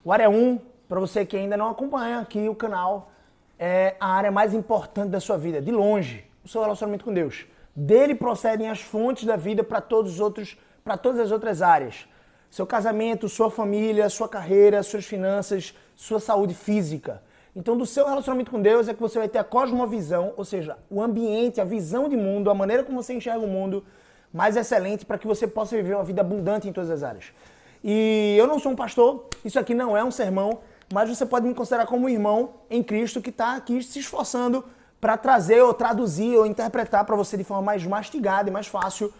O Área 1, para você que ainda não acompanha aqui o canal, é a área mais importante da sua vida, de longe, o seu relacionamento com Deus. Dele procedem as fontes da vida para todas as outras áreas. Seu casamento, sua família, sua carreira, suas finanças, sua saúde física. Então, do seu relacionamento com Deus é que você vai ter a cosmovisão, ou seja, o ambiente, a visão de mundo, a maneira como você enxerga o mundo mais excelente para que você possa viver uma vida abundante em todas as áreas. E eu não sou um pastor, isso aqui não é um sermão, mas você pode me considerar como um irmão em Cristo que está aqui se esforçando para trazer ou traduzir ou interpretar para você de forma mais mastigada e mais fácil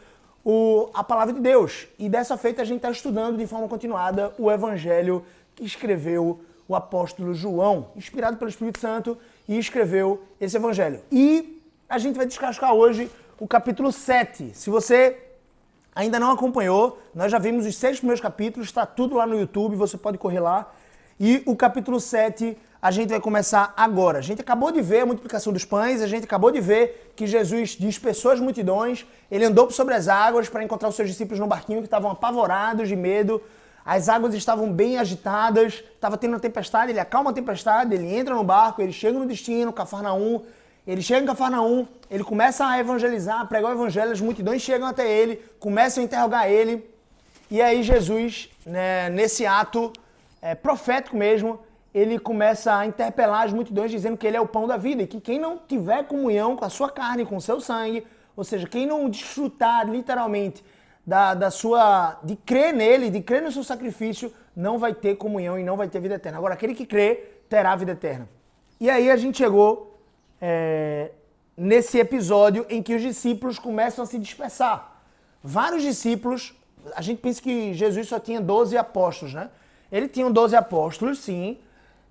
a palavra de Deus. E dessa feita a gente está estudando de forma continuada o evangelho que escreveu o apóstolo João, inspirado pelo Espírito Santo, e escreveu esse evangelho. E a gente vai descascar hoje o capítulo 7. Se você ainda não acompanhou, nós já vimos os 6 primeiros capítulos, está tudo lá no YouTube, você pode correr lá. E o capítulo 7 a gente vai começar agora. A gente acabou de ver a multiplicação dos pães, a gente acabou de ver que Jesus dispersou as multidões, ele andou sobre as águas para encontrar os seus discípulos no barquinho que estavam apavorados de medo. As águas estavam bem agitadas, estava tendo uma tempestade, ele acalma a tempestade, ele entra no barco, ele chega no destino, Cafarnaum. Ele chega em Cafarnaum, ele começa a evangelizar, a pregar o evangelho, as multidões chegam até ele, começam a interrogar ele. E aí Jesus, né, nesse ato profético mesmo, ele começa a interpelar as multidões dizendo que ele é o pão da vida e que quem não tiver comunhão com a sua carne, com o seu sangue, ou seja, quem não desfrutar literalmente de crer nele, de crer no seu sacrifício, não vai ter comunhão e não vai ter vida eterna. Agora, aquele que crê terá vida eterna. E aí a gente chegou nesse episódio em que os discípulos começam a se dispersar. Vários discípulos, a gente pensa que Jesus só tinha 12 apóstolos, né? Ele tinha 12 apóstolos, sim.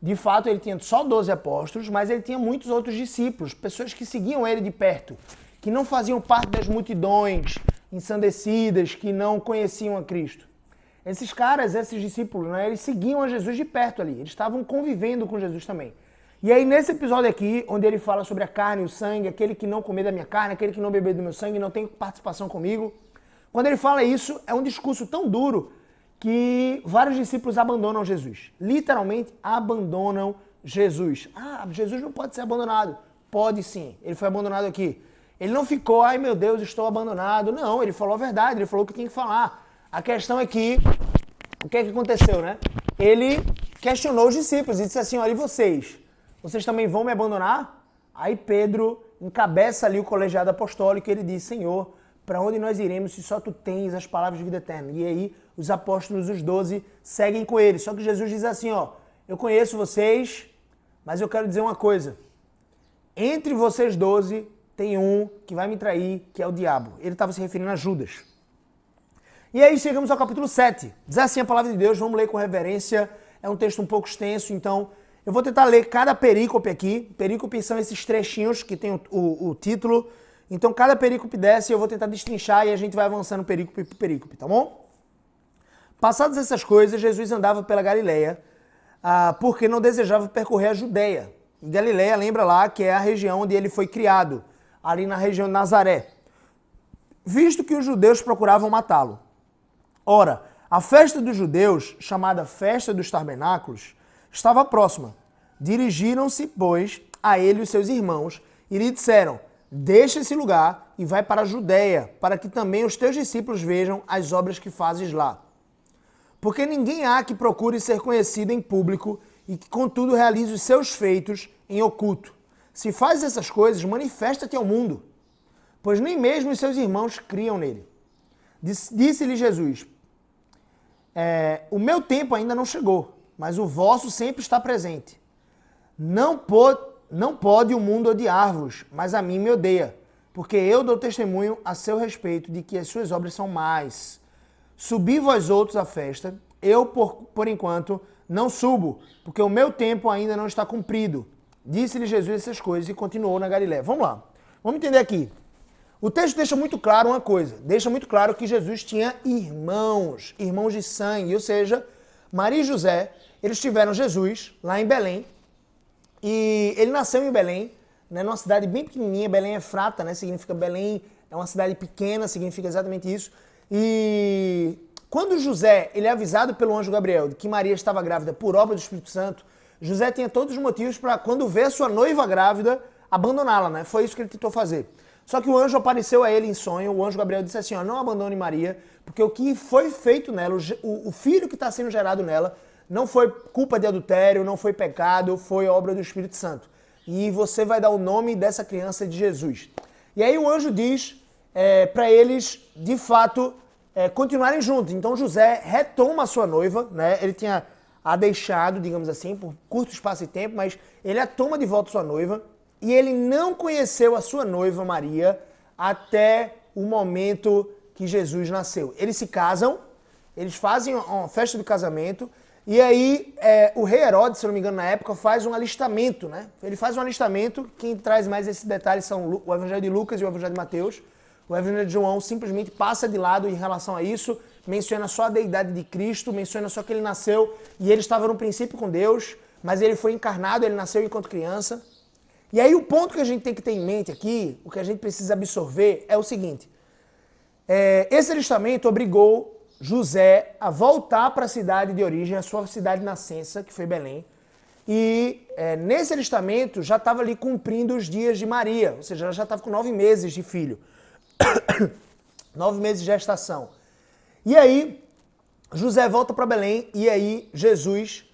De fato, ele tinha só 12 apóstolos, mas ele tinha muitos outros discípulos, pessoas que seguiam ele de perto, que não faziam parte das multidões ensandecidas, que não conheciam a Cristo. Esses caras, esses discípulos, né, eles seguiam a Jesus de perto ali, eles estavam convivendo com Jesus também. E aí nesse episódio aqui, onde ele fala sobre a carne e o sangue, aquele que não comer da minha carne, aquele que não beber do meu sangue, não tem participação comigo. Quando ele fala isso, é um discurso tão duro que vários discípulos abandonam Jesus. Literalmente abandonam Jesus. Ah, Jesus não pode ser abandonado. Pode sim, ele foi abandonado aqui. Ele não ficou, ai meu Deus, estou abandonado. Não, ele falou a verdade, ele falou o que tinha que falar. A questão é que, o que é que aconteceu, né? Ele questionou os discípulos e disse assim, olha, e vocês? Vocês também vão me abandonar? Aí Pedro encabeça ali o colegiado apostólico e ele diz, Senhor, para onde nós iremos se só tu tens as palavras de vida eterna? E aí os apóstolos, os 12, seguem com ele. Só que Jesus diz assim, ó, eu conheço vocês, mas eu quero dizer uma coisa. Entre vocês 12 tem um que vai me trair, que é o diabo. Ele estava se referindo a Judas. E aí chegamos ao capítulo 7. Diz assim a palavra de Deus, vamos ler com reverência. É um texto um pouco extenso, então eu vou tentar ler cada perícope aqui. Perícope são esses trechinhos que tem o título. Então, cada perícope dessa eu vou tentar destrinchar e a gente vai avançando perícope por perícope, tá bom? Passadas essas coisas, Jesus andava pela Galileia, porque não desejava percorrer a Judéia. E Galileia, lembra lá, que é a região onde ele foi criado, ali na região de Nazaré. Visto que os judeus procuravam matá-lo. Ora, a festa dos judeus, chamada Festa dos Tabernáculos, estava próxima. Dirigiram-se, pois, a ele e os seus irmãos e lhe disseram, deixa esse lugar e vai para a Judéia, para que também os teus discípulos vejam as obras que fazes lá. Porque ninguém há que procure ser conhecido em público e que, contudo, realize os seus feitos em oculto. Se fazes essas coisas, manifesta-te ao mundo, pois nem mesmo os seus irmãos criam nele. Disse-lhe Jesus, o meu tempo ainda não chegou, mas o vosso sempre está presente. Não pode o mundo odiar-vos, mas a mim me odeia, porque eu dou testemunho a seu respeito de que as suas obras são más. Subi vós outros à festa, eu por enquanto não subo, porque o meu tempo ainda não está cumprido. Disse-lhe Jesus essas coisas e continuou na Galiléia. Vamos lá, vamos entender aqui. O texto deixa muito claro uma coisa, deixa muito claro que Jesus tinha irmãos de sangue, ou seja, Maria e José, eles tiveram Jesus lá em Belém, e ele nasceu em Belém, né, numa cidade bem pequenininha, Belém é frata, né, significa Belém, é uma cidade pequena, significa exatamente isso. E Quando José ele é avisado pelo anjo Gabriel de que Maria estava grávida por obra do Espírito Santo, José tinha todos os motivos para, quando vê a sua noiva grávida, abandoná-la, né? Foi isso que ele tentou fazer. Só que o anjo apareceu a ele em sonho, o anjo Gabriel disse assim, ó, não abandone Maria, porque o que foi feito nela, o filho que está sendo gerado nela, não foi culpa de adultério, não foi pecado, foi obra do Espírito Santo. E você vai dar o nome dessa criança de Jesus. E aí o anjo diz para eles, de fato, continuarem juntos. Então José retoma a sua noiva, né? Ele tinha a deixado, digamos assim, por curto espaço de tempo, mas ele a toma de volta sua noiva. E ele não conheceu a sua noiva Maria até o momento que Jesus nasceu. Eles se casam, eles fazem uma festa de casamento, e aí o rei Herodes, se não me engano, na época, faz um alistamento, né? Ele faz um alistamento, quem traz mais esses detalhes são o Evangelho de Lucas e o Evangelho de Mateus. O Evangelho de João simplesmente passa de lado em relação a isso, menciona só a deidade de Cristo, menciona só que ele nasceu e ele estava no princípio com Deus, mas ele foi encarnado, ele nasceu enquanto criança. E aí o ponto que a gente tem que ter em mente aqui, o que a gente precisa absorver é o seguinte. Esse alistamento obrigou José a voltar para a cidade de origem, a sua cidade de nascença, que foi Belém. E nesse alistamento já estava ali cumprindo os dias de Maria, ou seja, ela já estava com 9 meses de filho. 9 meses de gestação. E aí, José volta para Belém e aí Jesus,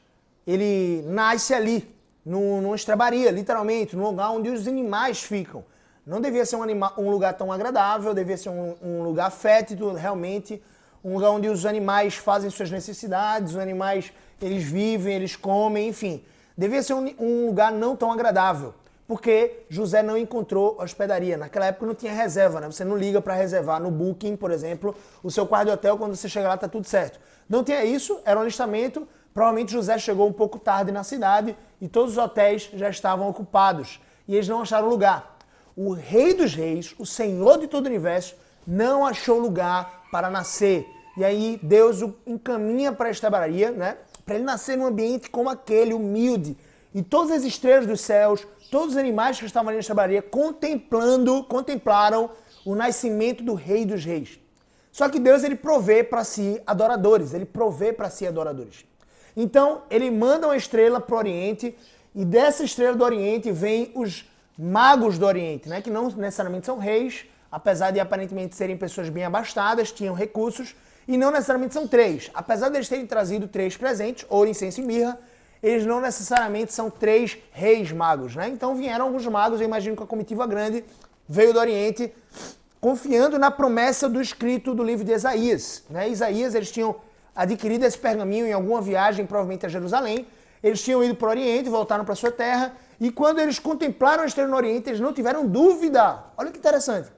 ele nasce ali, numa estrebaria, literalmente, num lugar onde os animais ficam. Não devia ser um lugar tão agradável, devia ser um lugar fétido, realmente, um lugar onde os animais fazem suas necessidades, os animais, eles vivem, eles comem, enfim. Devia ser um lugar não tão agradável, porque José não encontrou hospedaria. Naquela época não tinha reserva, né? Você não liga para reservar no Booking, por exemplo, o seu quarto de hotel, quando você chega lá tá tudo certo. Não tinha isso, era um alistamento. Provavelmente José chegou um pouco tarde na cidade e todos os hotéis já estavam ocupados e eles não acharam lugar. O Rei dos Reis, o Senhor de todo o universo, não achou lugar para nascer. E aí Deus o encaminha para a estrebaria, né? Para ele nascer num ambiente como aquele, humilde. E todas as estrelas dos céus, todos os animais que estavam ali na estrebaria contemplaram o nascimento do Rei dos Reis. Só que Deus, ele provê para si adoradores, Então, ele manda uma estrela para o Oriente, e dessa estrela do Oriente vem os magos do Oriente, né? Que não necessariamente são reis, apesar de aparentemente serem pessoas bem abastadas, tinham recursos, e não necessariamente são 3. Apesar de eles terem trazido 3 presentes, ouro, incenso e mirra, eles não necessariamente são 3 reis magos, né? Então vieram alguns magos, eu imagino que a comitiva grande veio do Oriente, confiando na promessa do escrito do livro de Isaías, né? Isaías, eles tinham adquirido esse pergaminho em alguma viagem, provavelmente a Jerusalém. Eles tinham ido para o Oriente, voltaram para sua terra, e quando eles contemplaram a estrela no Oriente, eles não tiveram dúvida. Olha que interessante.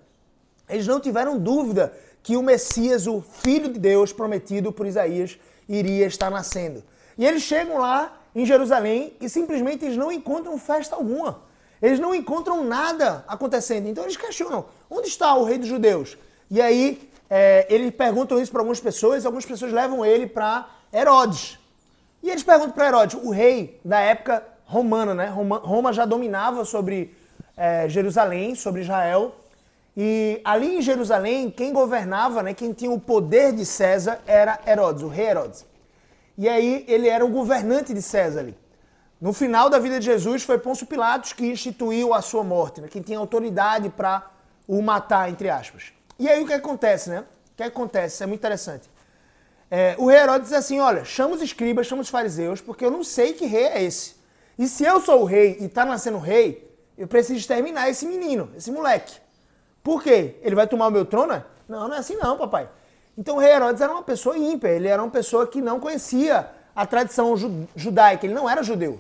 Eles não tiveram dúvida que o Messias, o Filho de Deus prometido por Isaías, iria estar nascendo. E eles chegam lá em Jerusalém e simplesmente eles não encontram festa alguma. Eles não encontram nada acontecendo. Então eles questionam, onde está o rei dos judeus? E aí eles perguntam isso para algumas pessoas levam ele para Herodes. E eles perguntam para Herodes, o rei da época romana, né? Roma já dominava sobre Jerusalém, sobre Israel. E ali em Jerusalém, quem governava, né, quem tinha o poder de César era Herodes, o rei Herodes. E aí ele era o governante de César ali. No final da vida de Jesus foi Pôncio Pilatos que instituiu a sua morte, né, quem tinha autoridade para o matar, entre aspas. E aí o que acontece, né? O que acontece? Isso é muito interessante. O rei Herodes diz assim, olha, chama os escribas, chama os fariseus, porque eu não sei que rei é esse. E se eu sou o rei e está nascendo rei, eu preciso exterminar esse menino, esse moleque. Por quê? Ele vai tomar o meu trono? Não, não é assim não, papai. Então o rei Herodes era uma pessoa ímpia, ele era uma pessoa que não conhecia a tradição judaica, ele não era judeu.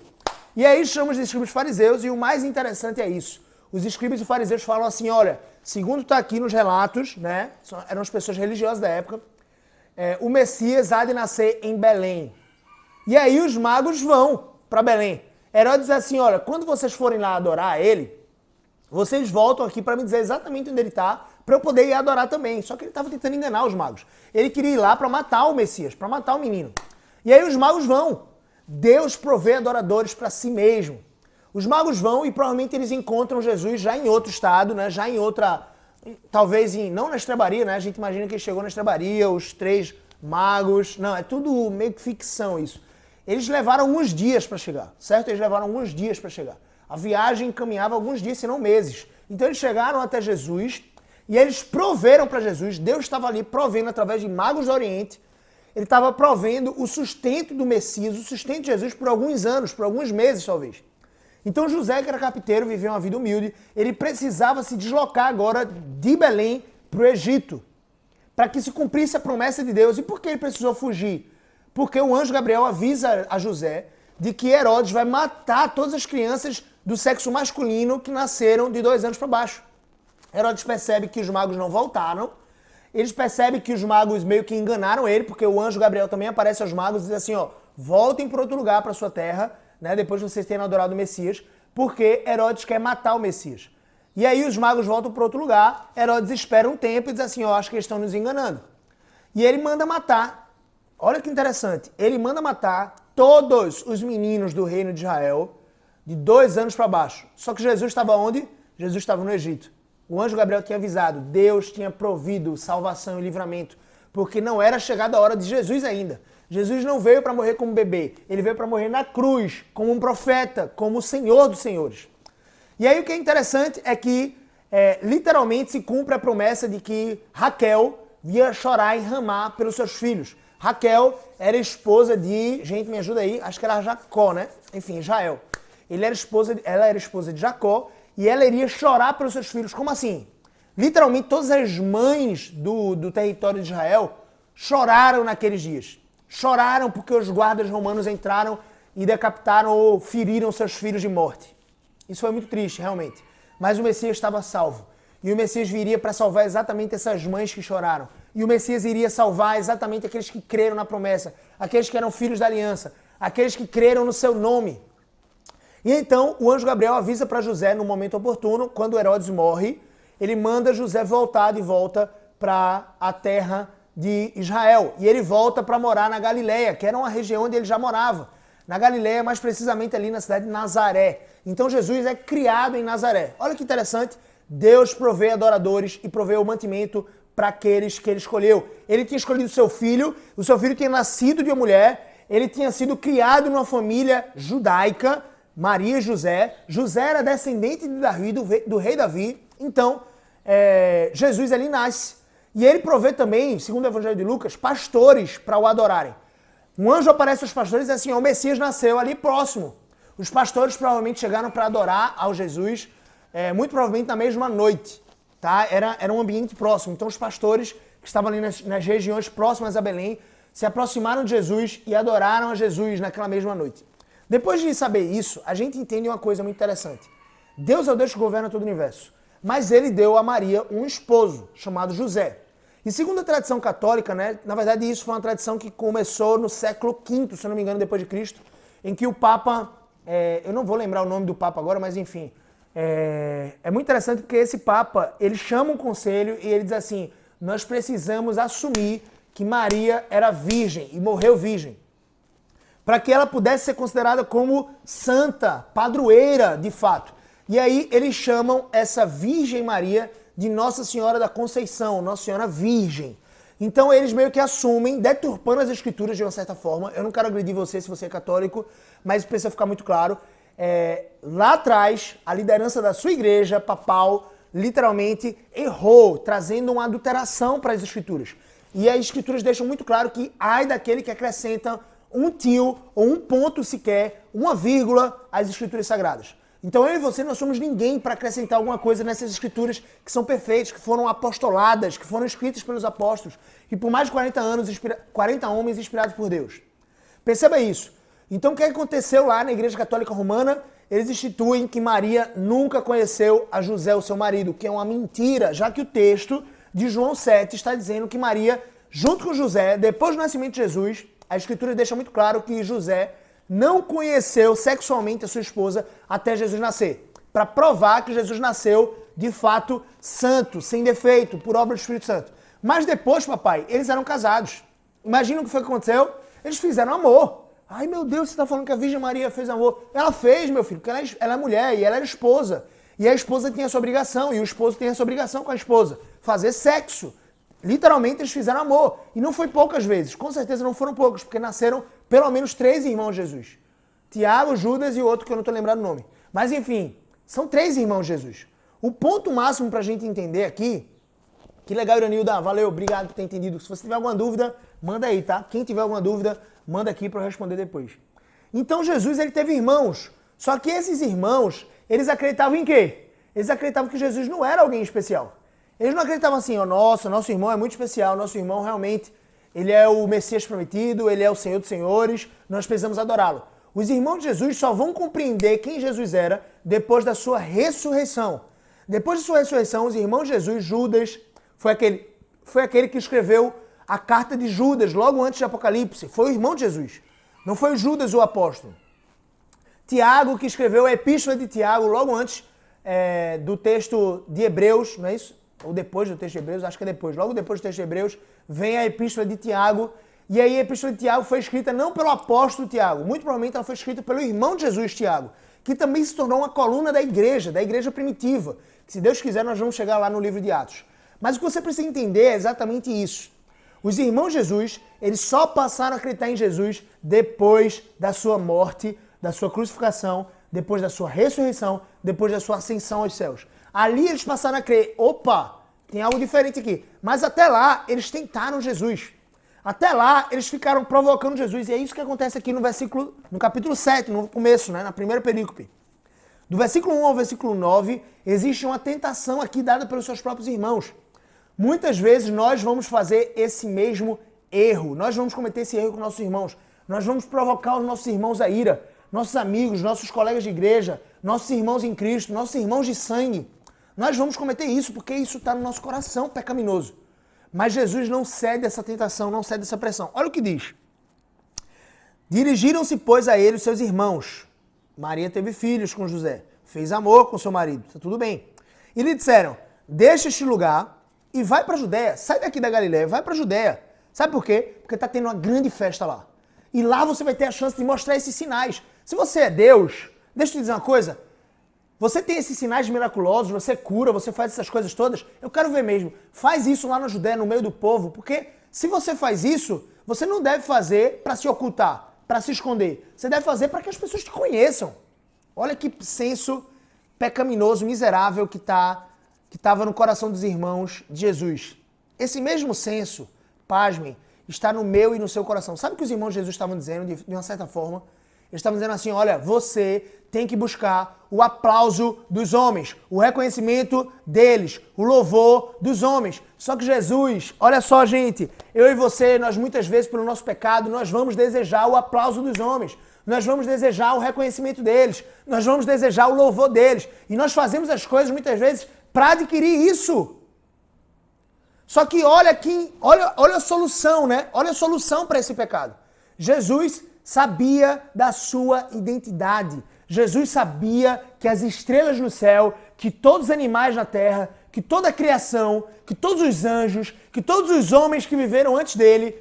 E aí chama os escribas fariseus e o mais interessante é isso. Os escribas e fariseus falam assim, olha, segundo está aqui nos relatos, né, eram as pessoas religiosas da época, o Messias há de nascer em Belém. E aí os magos vão para Belém. Herodes diz assim, olha, quando vocês forem lá adorar ele, vocês voltam aqui para me dizer exatamente onde ele está, para eu poder ir adorar também. Só que ele estava tentando enganar os magos. Ele queria ir lá para matar o Messias, para matar o menino. E aí os magos vão. Deus provê adoradores para si mesmo. Os magos vão e provavelmente eles encontram Jesus já em outro estado, né? Já em outra, talvez não na estrebaria, né? A gente imagina que ele chegou na estrebaria, os 3 magos. Não, é tudo meio que ficção isso. Eles levaram alguns dias para chegar, certo? Eles levaram alguns dias para chegar. A viagem caminhava alguns dias, se não meses. Então eles chegaram até Jesus e eles proveram para Jesus. Deus estava ali provendo através de magos do Oriente. Ele estava provendo o sustento do Messias, o sustento de Jesus por alguns anos, por alguns meses talvez. Então José, que era carpinteiro, vivia uma vida humilde, ele precisava se deslocar agora de Belém para o Egito, para que se cumprisse a promessa de Deus. E por que ele precisou fugir? Porque o anjo Gabriel avisa a José de que Herodes vai matar todas as crianças do sexo masculino que nasceram de 2 anos para baixo. Herodes percebe que os magos não voltaram, eles percebem que os magos meio que enganaram ele, porque o anjo Gabriel também aparece aos magos e diz assim, ó, voltem para outro lugar, para sua terra, né, depois de vocês terem adorado o Messias, porque Herodes quer matar o Messias. E aí os magos voltam para outro lugar, Herodes espera um tempo e diz assim, ó, acho que eles estão nos enganando. E ele manda matar, olha que interessante, ele manda matar todos os meninos do reino de Israel de 2 anos para baixo. Só que Jesus estava onde? Jesus estava no Egito. O anjo Gabriel tinha avisado, Deus tinha provido salvação e livramento, porque não era chegada a hora de Jesus ainda. Jesus não veio para morrer como bebê, ele veio para morrer na cruz, como um profeta, como o Senhor dos Senhores. E aí o que é interessante é que literalmente se cumpre a promessa de que Raquel ia chorar e ramar pelos seus filhos. Raquel era esposa de, gente me ajuda aí, acho que era Jacó, né? Enfim, Israel. Ela era esposa de Jacó e ela iria chorar pelos seus filhos. Como assim? Literalmente todas as mães do território de Israel choraram naqueles dias. Choraram porque os guardas romanos entraram e decapitaram ou feriram seus filhos de morte. Isso foi muito triste, realmente. Mas o Messias estava salvo. E o Messias viria para salvar exatamente essas mães que choraram. E o Messias iria salvar exatamente aqueles que creram na promessa, aqueles que eram filhos da aliança, aqueles que creram no seu nome. E então o anjo Gabriel avisa para José no momento oportuno, quando Herodes morre, ele manda José voltar de volta para a terra de Israel. E ele volta para morar na Galileia, que era uma região onde ele já morava. Na Galileia, mais precisamente ali na cidade de Nazaré. Então Jesus é criado em Nazaré. Olha que interessante, Deus provê adoradores e provê o mantimento para aqueles que ele escolheu. Ele tinha escolhido o seu filho tinha nascido de uma mulher, ele tinha sido criado numa família judaica, Maria e José. José era descendente de Davi, do rei Davi. Então, Jesus ali nasce. E ele provê também, segundo o Evangelho de Lucas, pastores para o adorarem. Um anjo aparece aos pastores e diz assim, o Messias nasceu ali próximo. Os pastores provavelmente chegaram para adorar ao Jesus, muito provavelmente na mesma noite. Tá? Era um ambiente próximo. Então os pastores que estavam ali nas regiões próximas a Belém se aproximaram de Jesus e adoraram a Jesus naquela mesma noite. Depois de saber isso, a gente entende uma coisa muito interessante. Deus é o Deus que governa todo o universo, mas ele deu a Maria um esposo chamado José. E segundo a tradição católica, né, na verdade isso foi uma tradição que começou no século V, se eu não me engano, depois de Cristo, em que o Papa, eu não vou lembrar o nome do Papa agora, mas enfim, é muito interessante porque esse Papa, ele chama um conselho e ele diz assim, nós precisamos assumir que Maria era virgem e morreu virgem, para que ela pudesse ser considerada como santa, padroeira de fato. E aí eles chamam essa Virgem Maria de Nossa Senhora da Conceição, Nossa Senhora Virgem. Então eles meio que assumem, deturpando as escrituras de uma certa forma. Eu não quero agredir você se você é católico, mas precisa ficar muito claro. Lá atrás, a liderança da sua igreja papal literalmente errou, trazendo uma adulteração para as escrituras. E as escrituras deixam muito claro que ai daquele que acrescenta um tio ou um ponto sequer, uma vírgula às escrituras sagradas. Então eu e você não somos ninguém para acrescentar alguma coisa nessas escrituras que são perfeitas, que foram apostoladas, que foram escritas pelos apóstolos, que por mais de 40 anos, 40 homens inspirados por Deus. Perceba isso. Então o que aconteceu lá na Igreja Católica Romana? Eles instituem que Maria nunca conheceu a José, o seu marido, que é uma mentira, já que o texto de João 7 está dizendo que Maria, junto com José, depois do nascimento de Jesus, a Escritura deixa muito claro que José não conheceu sexualmente a sua esposa até Jesus nascer, para provar que Jesus nasceu, de fato, santo, sem defeito, por obra do Espírito Santo. Mas depois, papai, eles eram casados. Imagina o que foi que aconteceu? Eles fizeram amor. Ai, meu Deus, você está falando que a Virgem Maria fez amor. Ela fez, meu filho, porque ela é mulher e ela era esposa. E a esposa tinha essa obrigação, e o esposo tem essa obrigação com a esposa. Fazer sexo. Literalmente eles fizeram amor. E não foi poucas vezes. Com certeza não foram poucos, porque nasceram pelo menos 3 irmãos de Jesus. Tiago, Judas e outro que eu não estou lembrando o nome. Mas enfim, são 3 irmãos de Jesus. O ponto máximo para a gente entender aqui... Que legal, Iranilda. Valeu, obrigado por ter entendido. Se você tiver alguma dúvida, manda aí, tá? Quem tiver alguma dúvida, manda aqui para eu responder depois. Então Jesus, ele teve irmãos. Só que esses irmãos, eles acreditavam em quê? Eles acreditavam que Jesus não era alguém especial. Eles não acreditavam assim, nosso irmão é muito especial, nosso irmão realmente, ele é o Messias prometido, ele é o Senhor dos Senhores, nós precisamos adorá-lo. Os irmãos de Jesus só vão compreender quem Jesus era depois da sua ressurreição. Depois de sua ressurreição, os irmãos de Jesus, Judas, foi aquele que escreveu a carta de Judas, logo antes de Apocalipse. Foi o irmão de Jesus. Não foi o Judas o apóstolo. Tiago, que escreveu a epístola de Tiago, logo antes do texto de Hebreus, não é isso? Ou depois do texto de Hebreus, acho que é depois. Logo depois do texto de Hebreus, vem a epístola de Tiago. E aí a epístola de Tiago foi escrita não pelo apóstolo Tiago, muito provavelmente ela foi escrita pelo irmão de Jesus, Tiago, que também se tornou uma coluna da igreja primitiva. Que, se Deus quiser, nós vamos chegar lá no livro de Atos. Mas o que você precisa entender é exatamente isso. Os irmãos de Jesus, eles só passaram a acreditar em Jesus depois da sua morte, da sua crucificação, depois da sua ressurreição, depois da sua ascensão aos céus. Ali eles passaram a crer, opa, tem algo diferente aqui. Mas até lá, eles tentaram Jesus. Até lá, eles ficaram provocando Jesus. E é isso que acontece aqui no capítulo 7, no começo, né, na primeira perícope. Do versículo 1 ao versículo 9, existe uma tentação aqui dada pelos seus próprios irmãos. Muitas vezes nós vamos fazer esse mesmo erro. Nós vamos cometer esse erro com nossos irmãos. Nós vamos provocar os nossos irmãos à ira. Nossos amigos, nossos colegas de igreja, nossos irmãos em Cristo, nossos irmãos de sangue. Nós vamos cometer isso porque isso está no nosso coração pecaminoso. Mas Jesus não cede essa tentação, não cede essa pressão. Olha o que diz. Dirigiram-se, pois, a ele os seus irmãos. Maria teve filhos com José. Fez amor com seu marido. Está tudo bem. E lhe disseram, deixa este lugar e vai para a Judéia. Sai daqui da Galileia, vai para a Judéia. Sabe por quê? Porque está tendo uma grande festa lá. E lá você vai ter a chance de mostrar esses sinais. Se você é Deus, deixa eu te dizer uma coisa. Você tem esses sinais miraculosos, você cura, você faz essas coisas todas. Eu quero ver mesmo. Faz isso lá na Judéia, no meio do povo. Porque se você faz isso, você não deve fazer para se ocultar, para se esconder. Você deve fazer para que as pessoas te conheçam. Olha que senso pecaminoso, miserável que estava no coração dos irmãos de Jesus. Esse mesmo senso, pasmem, está no meu e no seu coração. Sabe o que os irmãos de Jesus estavam dizendo de uma certa forma? Eles estavam dizendo assim, olha, você tem que buscar o aplauso dos homens, o reconhecimento deles, o louvor dos homens. Só que Jesus, olha só, gente, eu e você, nós muitas vezes, pelo nosso pecado, nós vamos desejar o aplauso dos homens. Nós vamos desejar o reconhecimento deles. Nós vamos desejar o louvor deles. E nós fazemos as coisas, muitas vezes, para adquirir isso. Só que olha aqui, olha a solução, né? Olha a solução para esse pecado. Jesus sabia da sua identidade. Jesus sabia que as estrelas no céu, que todos os animais na terra, que toda a criação, que todos os anjos, que todos os homens que viveram antes dele,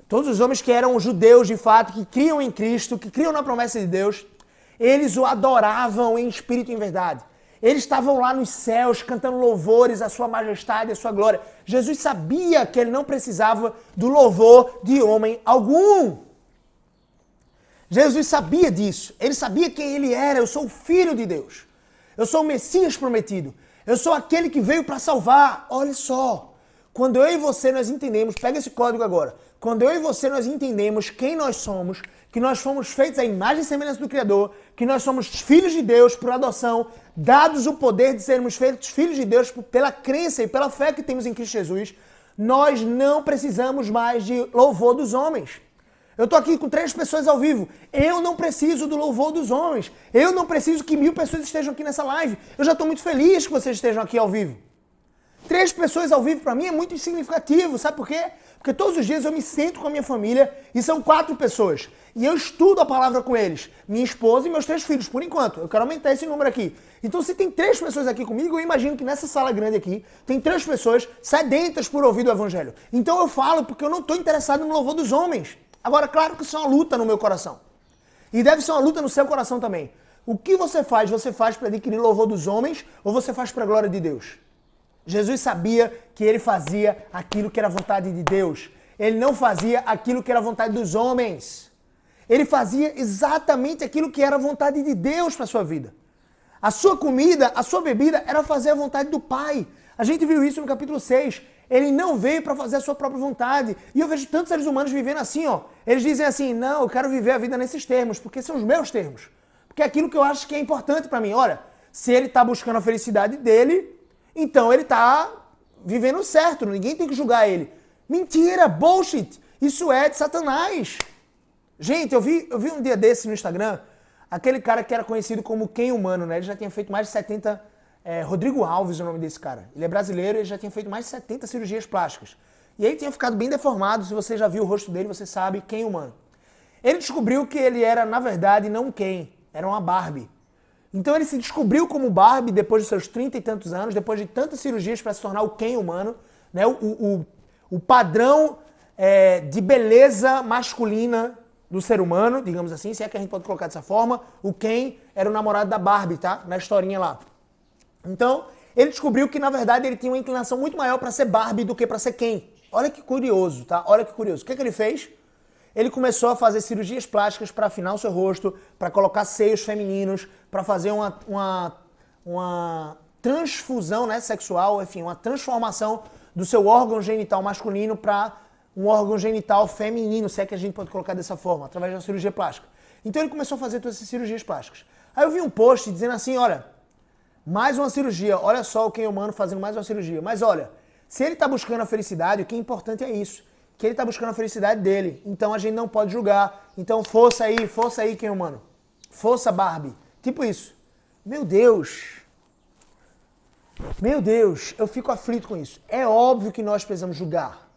todos os homens que eram judeus de fato, que criam em Cristo, que criam na promessa de Deus, eles o adoravam em espírito e em verdade. Eles estavam lá nos céus cantando louvores à sua majestade, à sua glória. Jesus sabia que ele não precisava do louvor de homem algum. Jesus sabia disso. Ele sabia quem ele era. Eu sou o Filho de Deus. Eu sou o Messias prometido. Eu sou aquele que veio para salvar. Olha só. Quando eu e você nós entendemos, pega esse código agora. Quando eu e você nós entendemos quem nós somos, que nós fomos feitos à imagem e semelhança do Criador, que nós somos filhos de Deus por adoção, dados o poder de sermos feitos filhos de Deus pela crença e pela fé que temos em Cristo Jesus, nós não precisamos mais de louvor dos homens. Eu estou aqui com 3 pessoas ao vivo. Eu não preciso do louvor dos homens. Eu não preciso que 1000 pessoas estejam aqui nessa live. Eu já estou muito feliz que vocês estejam aqui ao vivo. 3 pessoas ao vivo para mim é muito significativo. Sabe por quê? Porque todos os dias eu me sento com a minha família e são 4 pessoas. E eu estudo a palavra com eles. Minha esposa e meus 3 filhos, por enquanto. Eu quero aumentar esse número aqui. Então se tem 3 pessoas aqui comigo, eu imagino que nessa sala grande aqui tem 3 pessoas sedentas por ouvir o evangelho. Então eu falo porque eu não estou interessado no louvor dos homens. Agora, claro que isso é uma luta no meu coração. E deve ser uma luta no seu coração também. O que você faz para adquirir louvor dos homens ou você faz para a glória de Deus? Jesus sabia que ele fazia aquilo que era a vontade de Deus. Ele não fazia aquilo que era a vontade dos homens. Ele fazia exatamente aquilo que era a vontade de Deus para a sua vida. A sua comida, a sua bebida era fazer a vontade do Pai. A gente viu isso no capítulo 6. Ele não veio para fazer a sua própria vontade. E eu vejo tantos seres humanos vivendo assim, ó. Eles dizem assim, não, eu quero viver a vida nesses termos, porque são os meus termos. Porque é aquilo que eu acho que é importante para mim. Olha, se ele está buscando a felicidade dele, então ele está vivendo certo, ninguém tem que julgar ele. Mentira, bullshit, isso é de Satanás. Gente, eu vi um dia desse no Instagram, aquele cara que era conhecido como Ken Humano, né? Ele já tinha feito mais de 70, Rodrigo Alves é o nome desse cara. Ele é brasileiro e ele já tinha feito mais de 70 cirurgias plásticas. E aí tinha ficado bem deformado, se você já viu o rosto dele, você sabe, Ken Humano. Ele descobriu que ele era, na verdade, não um Ken, era uma Barbie. Então ele se descobriu como Barbie depois dos seus 30 e tantos anos, depois de tantas cirurgias para se tornar o Ken humano, né? O padrão de beleza masculina do ser humano, digamos assim, se é que a gente pode colocar dessa forma. O Ken era o namorado da Barbie, tá? Na historinha lá. Então, ele descobriu que na verdade ele tinha uma inclinação muito maior para ser Barbie do que para ser Ken. Olha que curioso, tá? Olha que curioso. O que ele fez? Ele começou a fazer cirurgias plásticas para afinar o seu rosto, para colocar seios femininos, para fazer uma transfusão, né, sexual, enfim, uma transformação do seu órgão genital masculino para um órgão genital feminino, se é que a gente pode colocar dessa forma, através da cirurgia plástica. Então ele começou a fazer todas essas cirurgias plásticas. Aí eu vi um post dizendo assim, olha, mais uma cirurgia, olha só o Ken humano fazendo mais uma cirurgia. Mas olha, se ele está buscando a felicidade, o que é importante é isso. Que ele está buscando a felicidade dele. Então a gente não pode julgar. Então força aí, Ken humano. Força, Barbie. Tipo isso. Meu Deus, eu fico aflito com isso. É óbvio que nós precisamos julgar.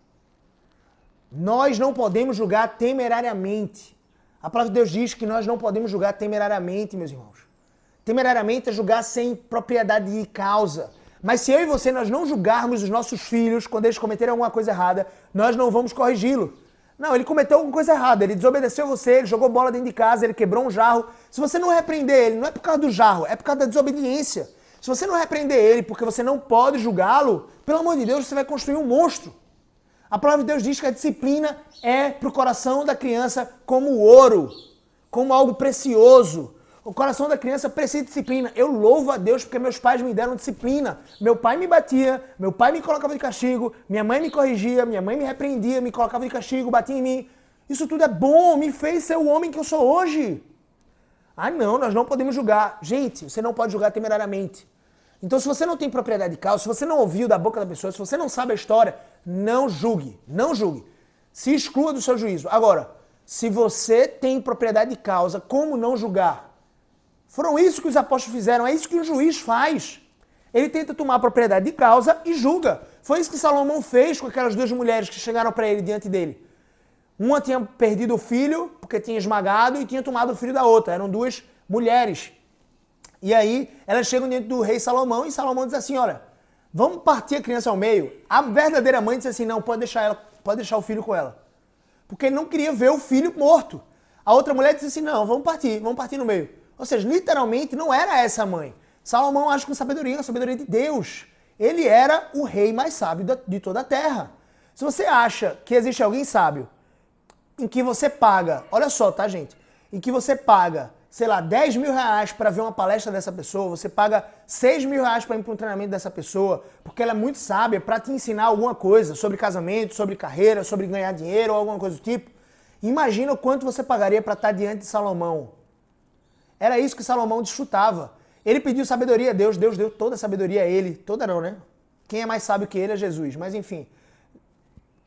Nós não podemos julgar temerariamente. A palavra de Deus diz que nós não podemos julgar temerariamente, meus irmãos. Temerariamente é julgar sem propriedade de causa. Mas se eu e você nós não julgarmos os nossos filhos quando eles cometerem alguma coisa errada, nós não vamos corrigi-lo. Não, ele cometeu alguma coisa errada, ele desobedeceu você, ele jogou bola dentro de casa, ele quebrou um jarro. Se você não repreender ele, não é por causa do jarro, é por causa da desobediência. Se você não repreender ele porque você não pode julgá-lo, pelo amor de Deus, você vai construir um monstro. A palavra de Deus diz que a disciplina é para o coração da criança como ouro, como algo precioso. O coração da criança precisa de disciplina. Eu louvo a Deus porque meus pais me deram disciplina. Meu pai me batia, meu pai me colocava de castigo, minha mãe me corrigia, minha mãe me repreendia, me colocava de castigo, batia em mim. Isso tudo é bom, me fez ser o homem que eu sou hoje. Ah não, nós não podemos julgar. Gente, você não pode julgar temerariamente. Então se você não tem propriedade de causa, se você não ouviu da boca da pessoa, se você não sabe a história, não julgue, não julgue. Se exclua do seu juízo. Agora, se você tem propriedade de causa, como não julgar? Foram isso que os apóstolos fizeram, é isso que um juiz faz. Ele tenta tomar a propriedade de causa e julga. Foi isso que Salomão fez com aquelas duas mulheres que chegaram para ele diante dele. Uma tinha perdido o filho, porque tinha esmagado, e tinha tomado o filho da outra. Eram duas mulheres. E aí, elas chegam diante do rei Salomão, e Salomão diz assim, olha, vamos partir a criança ao meio. A verdadeira mãe disse assim, não, pode deixar o filho com ela. Porque ele não queria ver o filho morto. A outra mulher disse assim, não, vamos partir no meio. Ou seja, literalmente não era essa mãe. Salomão age com sabedoria, a sabedoria de Deus. Ele era o rei mais sábio de toda a terra. Se você acha que existe alguém sábio em que você paga, olha só, tá gente? Em que você paga, sei lá, 10 mil reais para ver uma palestra dessa pessoa, você paga 6 mil reais para ir para um treinamento dessa pessoa, porque ela é muito sábia para te ensinar alguma coisa sobre casamento, sobre carreira, sobre ganhar dinheiro ou alguma coisa do tipo. Imagina o quanto você pagaria para estar diante de Salomão. Era isso que Salomão desfrutava. Ele pediu sabedoria a Deus, Deus deu toda a sabedoria a ele. Toda não, né? Quem é mais sábio que ele é Jesus. Mas enfim,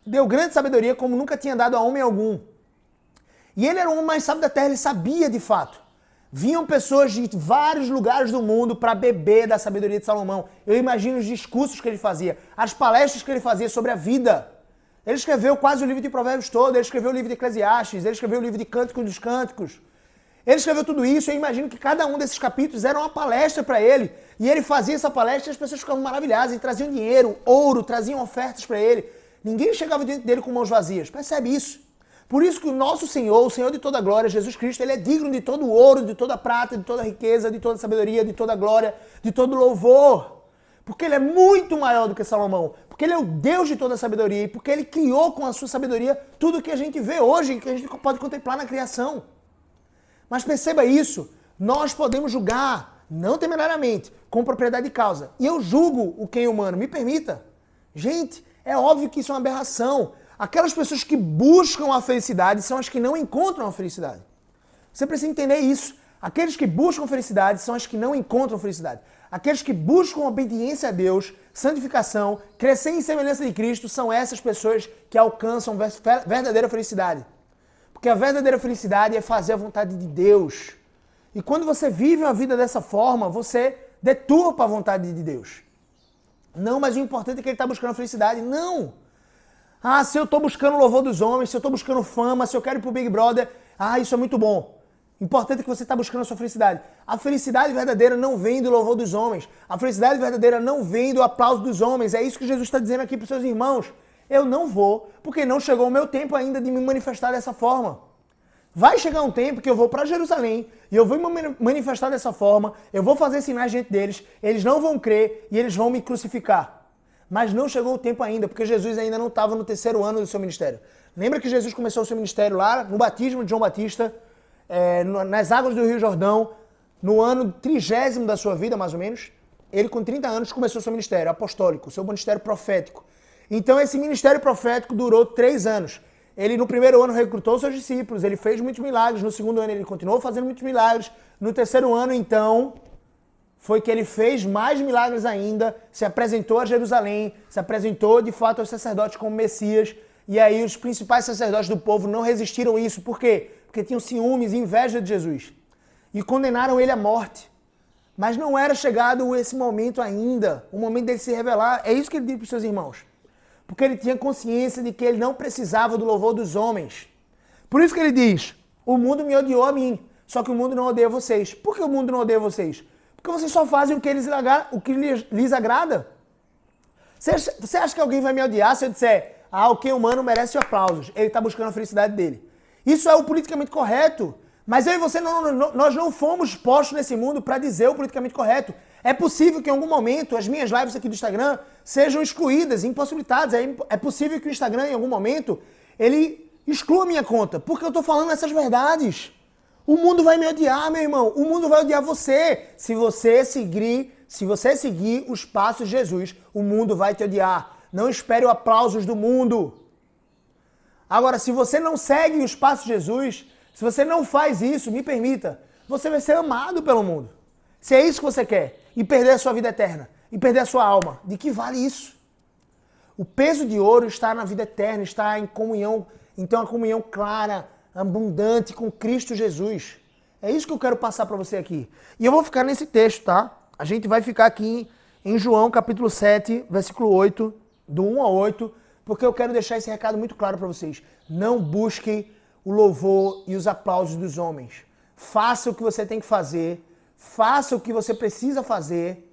deu grande sabedoria como nunca tinha dado a homem algum. E ele era o homem mais sábio da terra, ele sabia de fato. Vinham pessoas de vários lugares do mundo para beber da sabedoria de Salomão. Eu imagino os discursos que ele fazia, as palestras que ele fazia sobre a vida. Ele escreveu quase o livro de Provérbios todo, ele escreveu o livro de Eclesiastes, ele escreveu o livro de Cânticos dos Cânticos. Ele escreveu tudo isso, eu imagino que cada um desses capítulos era uma palestra para ele. E ele fazia essa palestra e as pessoas ficavam maravilhadas, e traziam dinheiro, ouro, traziam ofertas para ele. Ninguém chegava diante dele com mãos vazias. Percebe isso? Por isso que o nosso Senhor, o Senhor de toda a glória, Jesus Cristo, ele é digno de todo o ouro, de toda a prata, de toda a riqueza, de toda a sabedoria, de toda a glória, de todo o louvor. Porque ele é muito maior do que Salomão. Porque ele é o Deus de toda a sabedoria. E porque ele criou com a sua sabedoria tudo que a gente vê hoje, que a gente pode contemplar na criação. Mas perceba isso. Nós podemos julgar, não temerariamente, com propriedade de causa. E eu julgo o quem humano. Me permita. Gente, é óbvio que isso é uma aberração. Aquelas pessoas que buscam a felicidade são as que não encontram a felicidade. Você precisa entender isso. Aqueles que buscam felicidade são as que não encontram felicidade. Aqueles que buscam obediência a Deus, santificação, crescer em semelhança de Cristo, são essas pessoas que alcançam verdadeira felicidade. Porque a verdadeira felicidade é fazer a vontade de Deus. E quando você vive uma vida dessa forma, você deturpa a vontade de Deus. Não, mas o importante é que ele está buscando a felicidade. Não! Ah, se eu estou buscando o louvor dos homens, se eu estou buscando fama, se eu quero ir para o Big Brother, isso é muito bom. Importante é que você está buscando a sua felicidade. A felicidade verdadeira não vem do louvor dos homens. A felicidade verdadeira não vem do aplauso dos homens. É isso que Jesus está dizendo aqui para os seus irmãos. Eu não vou, porque não chegou o meu tempo ainda de me manifestar dessa forma. Vai chegar um tempo que eu vou para Jerusalém e eu vou me manifestar dessa forma, eu vou fazer sinais diante deles, eles não vão crer e eles vão me crucificar. Mas não chegou o tempo ainda, porque Jesus ainda não estava no 3º ano do seu ministério. Lembra que Jesus começou o seu ministério lá no batismo de João Batista, nas águas do Rio Jordão, no ano 30º da sua vida, mais ou menos. Ele, com 30 anos, começou o seu ministério apostólico, o seu ministério profético. Então, esse ministério profético durou 3 anos. Ele, no 1º ano, recrutou seus discípulos, ele fez muitos milagres. No 2º ano, ele continuou fazendo muitos milagres. No 3º ano, então, foi que ele fez mais milagres ainda, se apresentou a Jerusalém, se apresentou, de fato, aos sacerdotes como Messias. E aí, os principais sacerdotes do povo não resistiram a isso. Por quê? Porque tinham ciúmes e inveja de Jesus. E condenaram ele à morte. Mas não era chegado esse momento ainda, o momento dele se revelar. É isso que ele diz para os seus irmãos. Porque ele tinha consciência de que ele não precisava do louvor dos homens. Por isso que ele diz, o mundo me odiou a mim, só que o mundo não odeia vocês. Por que o mundo não odeia vocês? Porque vocês só fazem o que lhes agrada. Você acha que alguém vai me odiar se eu disser, o que humano merece aplausos? Ele está buscando a felicidade dele. Isso é o politicamente correto. Mas eu e você, nós não fomos postos nesse mundo para dizer o politicamente correto. É possível que em algum momento as minhas lives aqui do Instagram sejam excluídas, impossibilitadas. É possível que o Instagram, em algum momento, ele exclua a minha conta, porque eu estou falando essas verdades. O mundo vai me odiar, meu irmão. O mundo vai odiar você. Se você seguir os passos de Jesus, o mundo vai te odiar. Não espere o aplausos do mundo. Agora, se você não segue os passos de Jesus, se você não faz isso, me permita, você vai ser amado pelo mundo. Se é isso que você quer, e perder a sua vida eterna, e perder a sua alma, de que vale isso? O peso de ouro está na vida eterna, está em comunhão, então a comunhão clara, abundante com Cristo Jesus. É isso que eu quero passar para você aqui. E eu vou ficar nesse texto, tá? A gente vai ficar aqui em João capítulo 7, versículo 8, do 1 ao 8, porque eu quero deixar esse recado muito claro para vocês. Não busque o louvor e os aplausos dos homens. Faça o que você tem que fazer, faça o que você precisa fazer,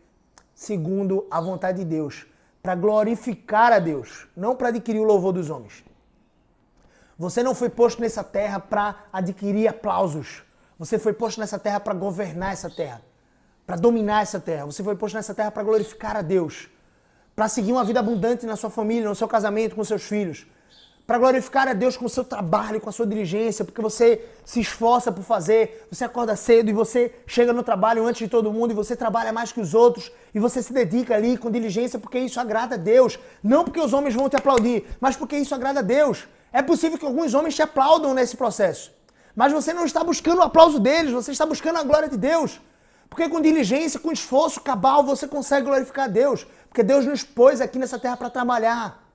segundo a vontade de Deus, para glorificar a Deus, não para adquirir o louvor dos homens. Você não foi posto nessa terra para adquirir aplausos. Você foi posto nessa terra para governar essa terra, para dominar essa terra. Você foi posto nessa terra para glorificar a Deus, para seguir uma vida abundante na sua família, no seu casamento, com seus filhos, para glorificar a Deus com o seu trabalho, com a sua diligência, porque você se esforça por fazer, você acorda cedo e você chega no trabalho antes de todo mundo e você trabalha mais que os outros e você se dedica ali com diligência porque isso agrada a Deus. Não porque os homens vão te aplaudir, mas porque isso agrada a Deus. É possível que alguns homens te aplaudam nesse processo, mas você não está buscando o aplauso deles, você está buscando a glória de Deus. Porque com diligência, com esforço cabal, você consegue glorificar a Deus. Porque Deus nos pôs aqui nessa terra para trabalhar.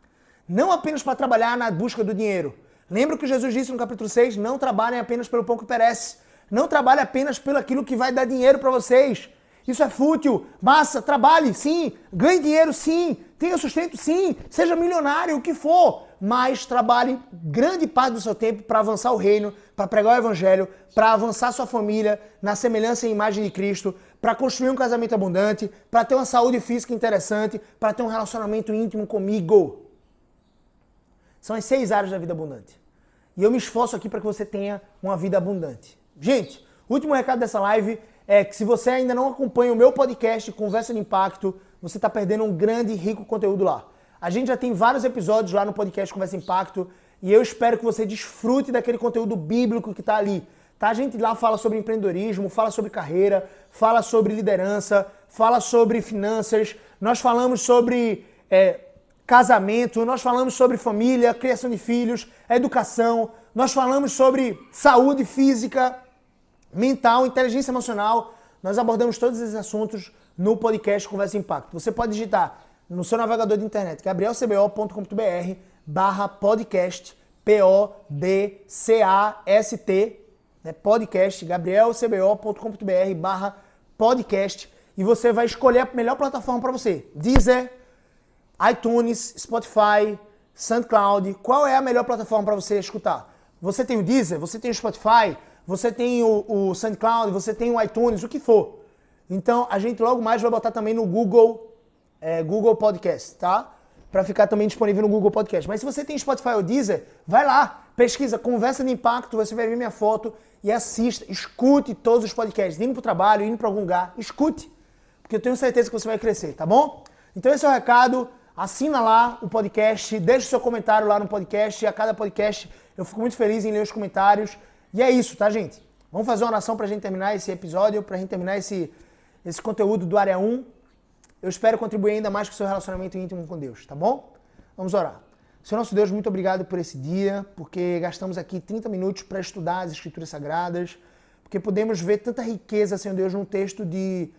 Não apenas para trabalhar na busca do dinheiro. Lembra o que Jesus disse no capítulo 6? Não trabalhem apenas pelo pão que perece. Não trabalhem apenas pelo aquilo que vai dar dinheiro para vocês. Isso é fútil. Massa, trabalhe, sim. Ganhe dinheiro, sim. Tenha sustento, sim. Seja milionário, o que for. Mas trabalhe grande parte do seu tempo para avançar o reino, para pregar o evangelho, para avançar sua família na semelhança e imagem de Cristo, para construir um casamento abundante, para ter uma saúde física interessante, para ter um relacionamento íntimo comigo. São as 6 áreas da vida abundante. E eu me esforço aqui para que você tenha uma vida abundante. Gente, O último recado dessa live é que se você ainda não acompanha o meu podcast Conversa de Impacto, você está perdendo um grande e rico conteúdo lá. A gente já tem vários episódios lá no podcast Conversa de Impacto e eu espero que você desfrute daquele conteúdo bíblico que está ali. Tá? A gente lá fala sobre empreendedorismo, fala sobre carreira, fala sobre liderança, fala sobre finanças, nós falamos sobre casamento, nós falamos sobre família, criação de filhos, educação, nós falamos sobre saúde física, mental, inteligência emocional. Nós abordamos todos esses assuntos no podcast Conversa Impacto. Você pode digitar no seu navegador de internet gabrielcbo.com.br/podcast, P-O-D-C-A-S-T, né, podcast, gabrielcbo.com.br/podcast, e você vai escolher a melhor plataforma para você. Deezer, iTunes, Spotify, SoundCloud. Qual é a melhor plataforma para você escutar? Você tem o Deezer, você tem o Spotify, você tem o SoundCloud, você tem o iTunes, o que for. Então, a gente logo mais vai botar também no Google Podcast, tá? Para ficar também disponível no Google Podcast. Mas se você tem Spotify ou Deezer, vai lá, pesquisa Conversa de Impacto, você vai ver minha foto e assista, escute todos os podcasts, indo para o trabalho, indo para algum lugar, escute, porque eu tenho certeza que você vai crescer, tá bom? Então esse é o recado, assina lá o podcast, deixa o seu comentário lá no podcast, e a cada podcast eu fico muito feliz em ler os comentários. E é isso, tá, gente? Vamos fazer uma oração pra gente terminar esse episódio, pra gente terminar esse conteúdo do Área 1. Eu espero contribuir ainda mais com o seu relacionamento íntimo com Deus, tá bom? Vamos orar. Senhor nosso Deus, muito obrigado por esse dia, porque gastamos aqui 30 minutos para estudar as Escrituras Sagradas, porque podemos ver tanta riqueza, Senhor Deus, num texto de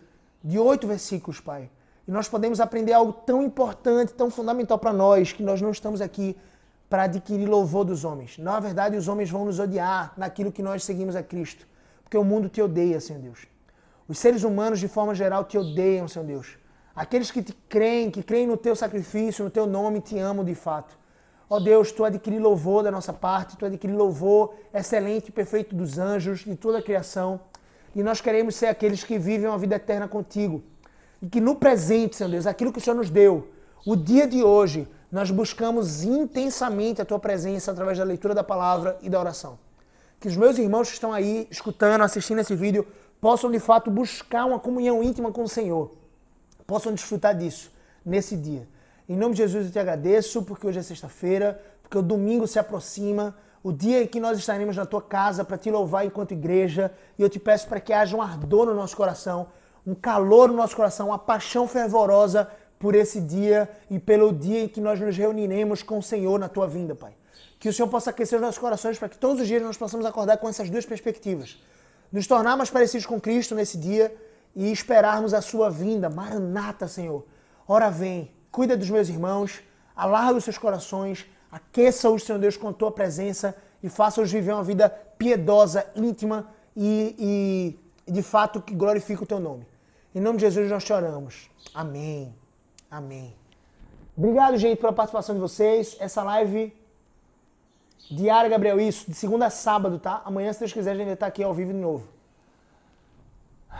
8 versículos, Pai. E nós podemos aprender algo tão importante, tão fundamental para nós, que nós não estamos aqui para adquirir louvor dos homens. Na verdade, os homens vão nos odiar naquilo que nós seguimos a Cristo, porque o mundo te odeia, Senhor Deus. Os seres humanos, de forma geral, te odeiam, Senhor Deus. Aqueles que creem no teu sacrifício, no teu nome, te amam de fato. Ó Deus, tu adquiri louvor da nossa parte, tu adquiri louvor excelente e perfeito dos anjos, de toda a criação. E nós queremos ser aqueles que vivem uma vida eterna contigo. E que no presente, Senhor Deus, aquilo que o Senhor nos deu, o dia de hoje, nós buscamos intensamente a tua presença através da leitura da palavra e da oração. Que os meus irmãos que estão aí escutando, assistindo esse vídeo, possam de fato buscar uma comunhão íntima com o Senhor. Possam desfrutar disso nesse dia. Em nome de Jesus eu te agradeço, porque hoje é sexta-feira, porque o domingo se aproxima, o dia em que nós estaremos na tua casa para te louvar enquanto igreja, e eu te peço para que haja um ardor no nosso coração, um calor no nosso coração, uma paixão fervorosa por esse dia e pelo dia em que nós nos reuniremos com o Senhor na tua vinda, Pai. Que o Senhor possa aquecer os nossos corações para que todos os dias nós possamos acordar com essas duas perspectivas. Nos tornar mais parecidos com Cristo nesse dia e esperarmos a sua vinda. Maranata, Senhor. Ora vem, cuida dos meus irmãos, alarga os seus corações, aqueça-os, Senhor Deus, com a tua presença e faça-os viver uma vida piedosa, íntima e de fato que glorifique o teu nome. Em nome de Jesus nós te oramos. Amém. Amém. Obrigado, gente, pela participação de vocês. Essa live diária, Gabriel, isso, de segunda a sábado, tá? Amanhã, se Deus quiser, a gente vai estar aqui ao vivo de novo.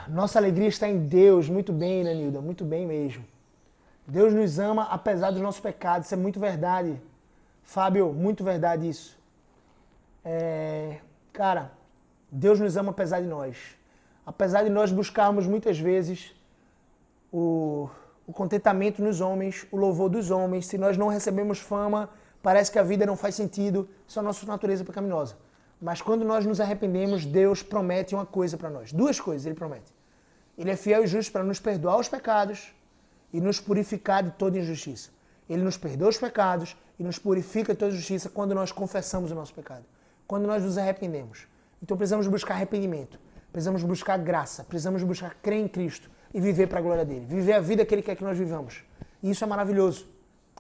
Nossa alegria está em Deus. Muito bem, Nanilda, muito bem mesmo. Deus nos ama apesar dos nossos pecados. Isso é muito verdade. Fábio, muito verdade isso. Cara, Deus nos ama apesar de nós. Apesar de nós buscarmos muitas vezes o contentamento nos homens, o louvor dos homens, se nós não recebemos fama, parece que a vida não faz sentido, isso é a nossa natureza pecaminosa. Mas quando nós nos arrependemos, Deus promete uma coisa para nós. Duas coisas Ele promete. Ele é fiel e justo para nos perdoar os pecados e nos purificar de toda injustiça. Ele nos perdoa os pecados e nos purifica de toda injustiça quando nós confessamos o nosso pecado. Quando nós nos arrependemos. Então precisamos buscar arrependimento. Precisamos buscar graça. Precisamos buscar crer em Cristo e viver para a glória dele. Viver a vida que Ele quer que nós vivamos. E isso é maravilhoso.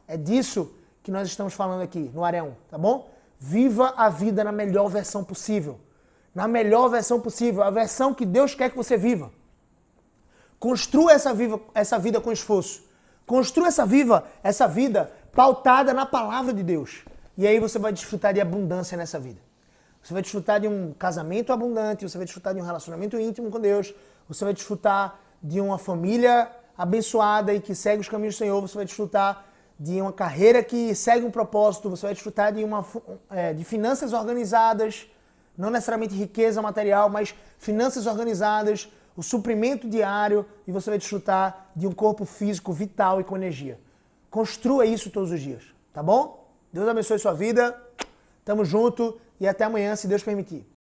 É disso que nós estamos falando aqui no Área 1, tá bom? Viva a vida na melhor versão possível. Na melhor versão possível. A versão que Deus quer que você viva. Construa essa vida com esforço. Construa essa vida pautada na palavra de Deus. E aí você vai desfrutar de abundância nessa vida. Você vai desfrutar de um casamento abundante, você vai desfrutar de um relacionamento íntimo com Deus, você vai desfrutar de uma família abençoada e que segue os caminhos do Senhor, você vai desfrutar de uma carreira que segue um propósito, você vai desfrutar de finanças organizadas, Não necessariamente riqueza material, mas finanças organizadas, o suprimento diário e você vai desfrutar de um corpo físico vital e com energia. Construa isso todos os dias, tá bom? Deus abençoe sua vida. Tamo junto e até amanhã, se Deus permitir.